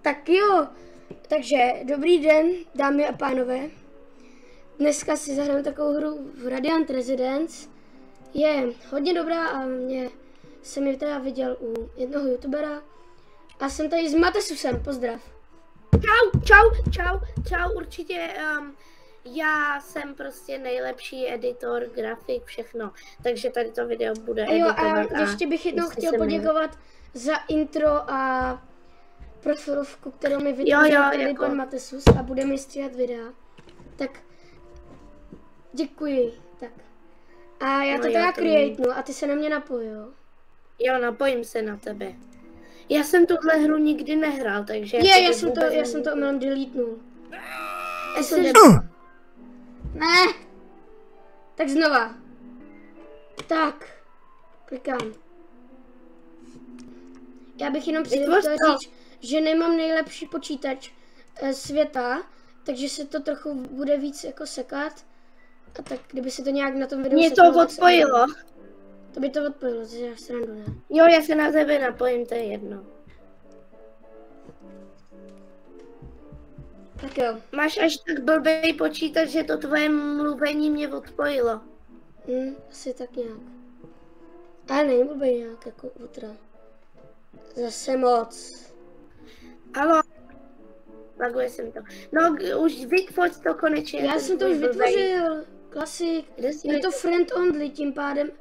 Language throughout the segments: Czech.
Tak jo, takže dobrý den, dámy a pánové. Dneska si zahrajeme takovou hru v Radiant Residence. Je hodně dobrá a jsem ji teda viděl u jednoho youtubera. A jsem tady s Matesusem, pozdrav. Čau, určitě já jsem prostě nejlepší editor, grafik, všechno. Takže tady to video bude editovat. A ještě bych jednou chtěl poděkovat za intro a profilovku, kterou mi vytvořil tady pan Matesus a bude mi stříhat videa. Tak děkuji. Tak. A já to teda createnu a ty se na mě napoj, jo? Jo, napojím se na tebe. Já jsem tuhle hru nikdy nehrál, takže... Já jsem to omylem deletenul. Ne! Tak znova. Tak. Klikám. Já bych jenom chtěl říct, že nemám nejlepší počítač světa, takže se to trochu bude víc jako sekat. A tak kdyby se to nějak na tom videu mě to odpojilo. To by to odpojilo, to je srandu, ne? Jo, já se na tebe napojím, to je jedno. Tak jo. Máš až tak blbej počítač, že to tvoje mluvení mě odpojilo. Asi tak nějak. Ale není blbej nějak jako ultra. Zase moc. Haló. Laguje se mi to. No, už vytvoř to konečně. Já jsem to už vytvořil. Klasik. Je to friend only, tím pádem.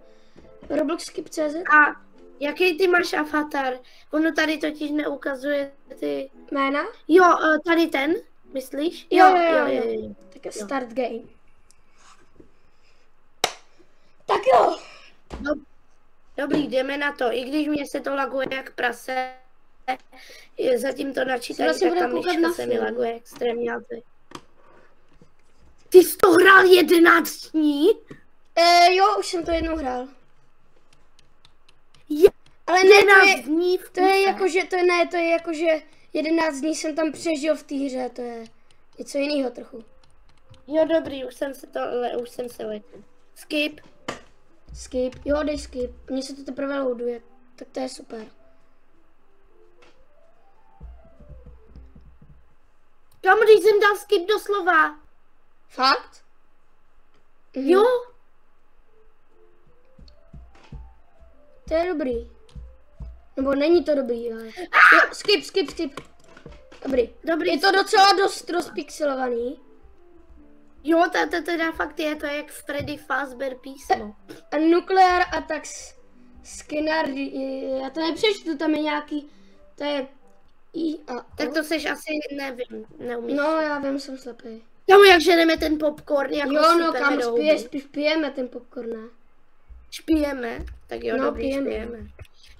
Roblox.cz. A jaký ty máš avatar? Ono tady totiž neukazuje ty... Jména? Jo, tady ten, myslíš? Jo. Tak je start game. Tak jo. Dobrý, jdeme na to. I když mě se to laguje jak prase, zatím to načítají, tak tam myška se mi laguje extrémně. Ty jsi to hrál 11 dní? Jo, už jsem to jednou hrál. Ale ne, to je jako, že to je jako, že 11 dní jsem tam přežil v té hře, to je něco jiného trochu. Jo, dobrý, už jsem se letěl. Skip, jo, dej skip, mně se to teprve loaduje, tak to je super. Kamu, když jsem dal skip doslova. Fakt? Jo. To je dobrý. Nebo není to dobrý, ale... Jo, skip. Dobrý. Je to docela dost rozpixelovaný. Jo, to teda fakt je, to je jak Freddy Fazbear písmo. A Nuclear Attacks Skinner, já to nepřečtu, tam je nějaký, to je Tak to seš asi, nevím, neumíš. No, já vím, jsem slepý. Kamu, jak žereme ten popcorn, jako jo, no, kam pijeme ten popcorn, ne? Špijeme? Tak jo, no, dobrý, špijeme.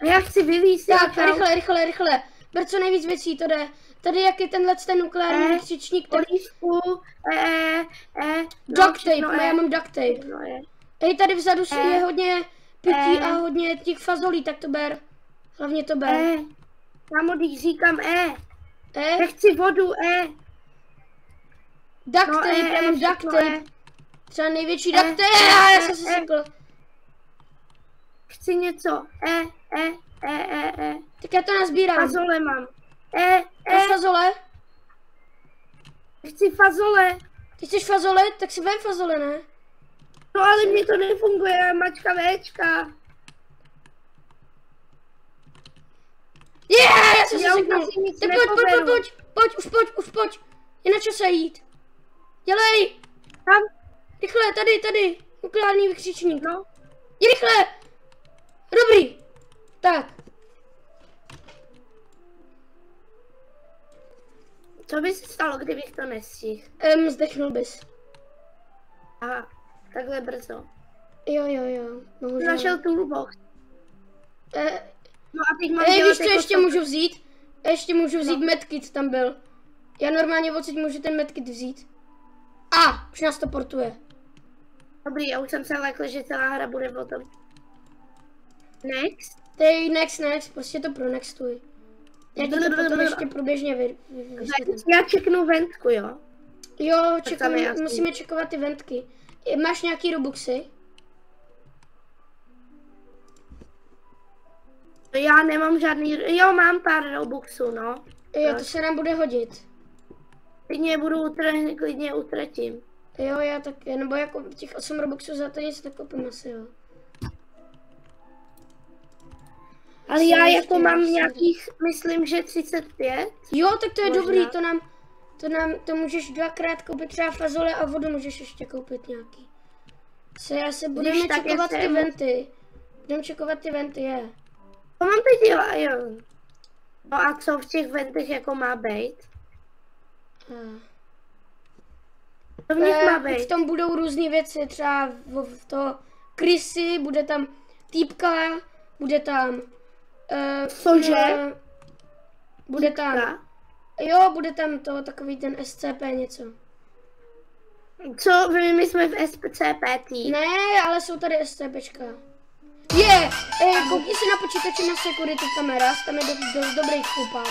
A já chci vylíst. Tak, rychle. Ber co nejvíc věcí, to jde. Tady jak je ten nukleární křičník, tak... Olívku, duct tape, já mám duct tape. Hej, tady vzadu je hodně pití a hodně těch fazolí, tak to ber. Hlavně to ber. Kámo, když říkám já chci vodu, Duct tape, já mám duct tape. Třeba největší duct tape, já jsem se sekl. Chci něco, Tak já to nazbírám. Fazole mám. Fazole? Chci fazole. Ty chceš fazole? Tak si vem fazole, ne? No ale mně to nefunguje, mačka Včka. Já jsem se seknul. Tak pojď, už pojď. Je na čase jít. Dělej. Tam. Rychle, tady. Nukleární vykřičník. No. Je rychle. Dobrý. Tak. Co by se stalo, kdybych to nestihl? Zdechnul bys. Aha, takhle brzo. Jo. Bohužel. Našel toolbox. No a teď mám víš, co ještě můžu vzít? Medkit tam byl. Já normálně odsaď můžu ten medkit vzít. Už nás to portuje. Dobrý, já už jsem se lekl, že celá hra bude o tom. Next? Next, prostě to pronextuj. Já ti to potom ještě průběžně vysvětlím. Já čeknu ventku, jo? Jo, musíme čekovat ty ventky. Máš nějaký robuxy? Já nemám žádný, jo, mám pár robuxů, no. Jo, to se nám bude hodit. Klidně utratím. Jo, já taky, nebo jako těch 8 robuxů za to nic nekoupím asi, jo. Ale já jako mám nějakých, myslím, že 35. Jo, tak to je možná dobrý, to můžeš dvakrát koupit třeba fazole a vodu můžeš ještě koupit nějaký. Já se budeme čekovat ty venty. Budeme čekovat ty venty, je. To mám teď dělat, jo. No a co v těch ventech jako má být? To v nich má být. V tom budou různé věci, třeba v to krysy, bude tam týpka, bude tam cože? Bude tam, jo, bude tam to takový ten SCP něco. Co, my jsme v SCP tý? Ne, ale jsou tady SCPčka. Koukni si na počítači na security kameras, tam je dost dobrý koupáč.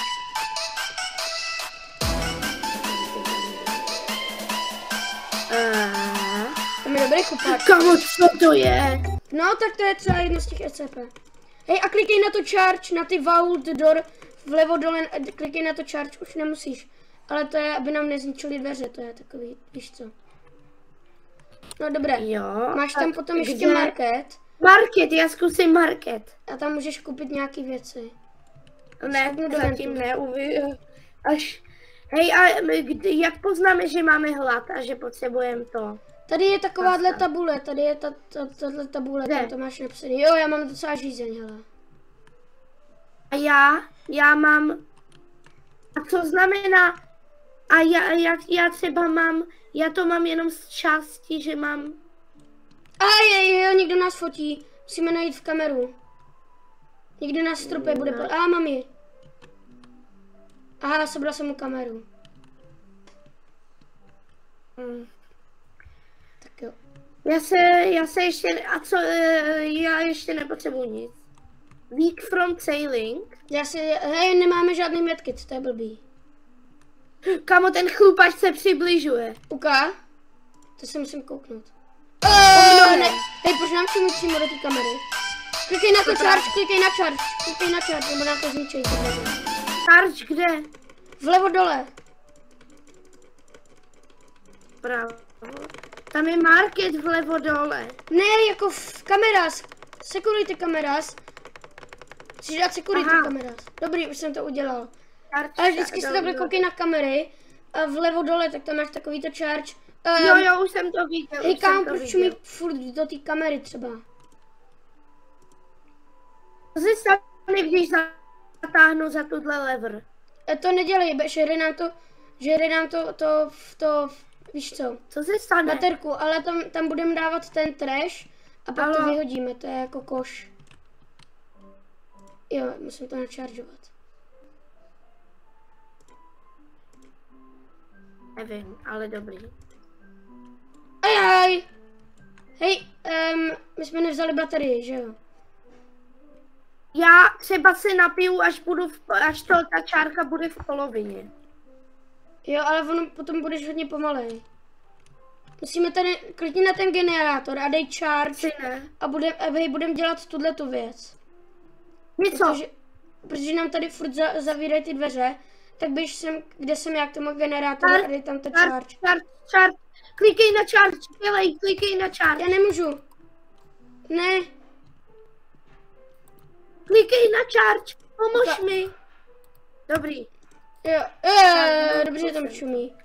Tam je dobrý koupáč. Kamo, co to je? No, tak to je třeba jedno z těch SCP. Hej, a klikej na to charge, na ty vault door, vlevo dole, klikej na to charge, už nemusíš. Ale to je, aby nám nezničili dveře, to je takový, víš co. No dobré, jo, máš tam potom ještě market. Market, já zkusím market. A tam můžeš koupit nějaký věci. Ne, zatím ne, až... Hej, a jak poznáme, že máme hlad a že potřebujeme to? Tady je takováhle tabule, tady je tahle tabule, tam to máš napsaný. Jo, já mám docela žízeň, hele. A já mám... A co znamená... A já třeba mám... Já to mám jenom z části, že mám... Jo, někdo nás fotí. Musíme najít v kameru. Někdo nás stropuje, bude po... mám ji. Aha, sebral jsem mu kameru. Tak jo. Já se ještě... A co? Já ještě nepotřebuji nic. Weak from sailing. Hej, nemáme žádný medkit, to je blbý. Kamo, ten chlupač se přibližuje. Uka? To se musím kouknout. Ne. Hej, proč nám čumí přímo do té kamery? Klikej na to charge, klikej na charge, nebo nám to zničej. Charge kde? Vlevo dole. Bravo. Tam je market vlevo dole. Ne, jako v kameras. Security kameras. Chceš dát security kameras. Dobrý, už jsem to udělal. Ale vždycky se takhle koukej na kamery. A vlevo dole, tak tam máš takový to charge. Jo, už jsem to viděl. Hej, kámo, proč mi furt do té kamery třeba? Co se stane, když zatáhnu za tuhle lever? To nedělej, žere nám to, víš co? Co se stane? Baterku, ale tam budeme dávat ten trash a pak to vyhodíme, to je jako koš. Jo, musím to načaržovat. Nevím, ale dobrý. Ajaj! Hej, my jsme nevzali baterii, že jo? Já třeba se napiju, až ta čárka bude v polovině. Jo, ale potom budeš hodně pomalej. Musíme tady, klikni na ten generátor a dej charge a budeme dělat tuhletu věc. Něco. Protože nám tady furt zavírají ty dveře, tak běž sem, kde jsem já k tomu generátoru a dej tam ten charge. Charge. Klikej na charge, klikej na charge. Já nemůžu. Ne. Klikej na charge, pomož mi. Dobrý. Jo, dobře tam čumí.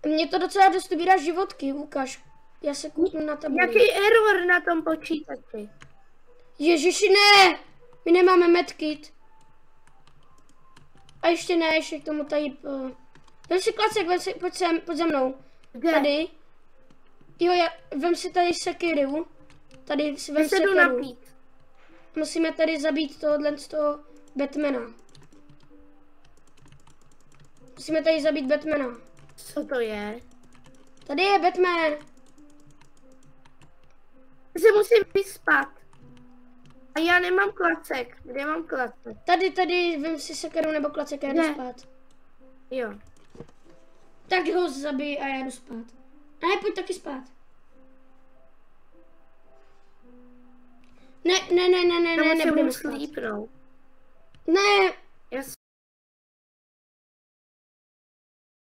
Mě to docela dost ubírá životky, ukaž. Já se kouknu na tabuli. Jaký error na tom počítači? Ježiši, ne! My nemáme medkit. A ještě ne, ještě k tomu tady... Vem si klacek, pojď za mnou. Kde? Tady. Jo, vem si tady sekiru. Tady si vem sekiru. Napít. Musíme tady zabít tohle z toho Batmana. Musíme tady zabít Batmana. Co to je? Tady je Batman. Já se musím vyspat. A já nemám klacek. Kde mám klacek? Tady, vem si sekeru nebo klacek a já jdu spát. Jo. Tak ho zabij a já jdu spát. Ne, pojď taky spát. Ne, nebudeme spát. Slípnout. Ne. Já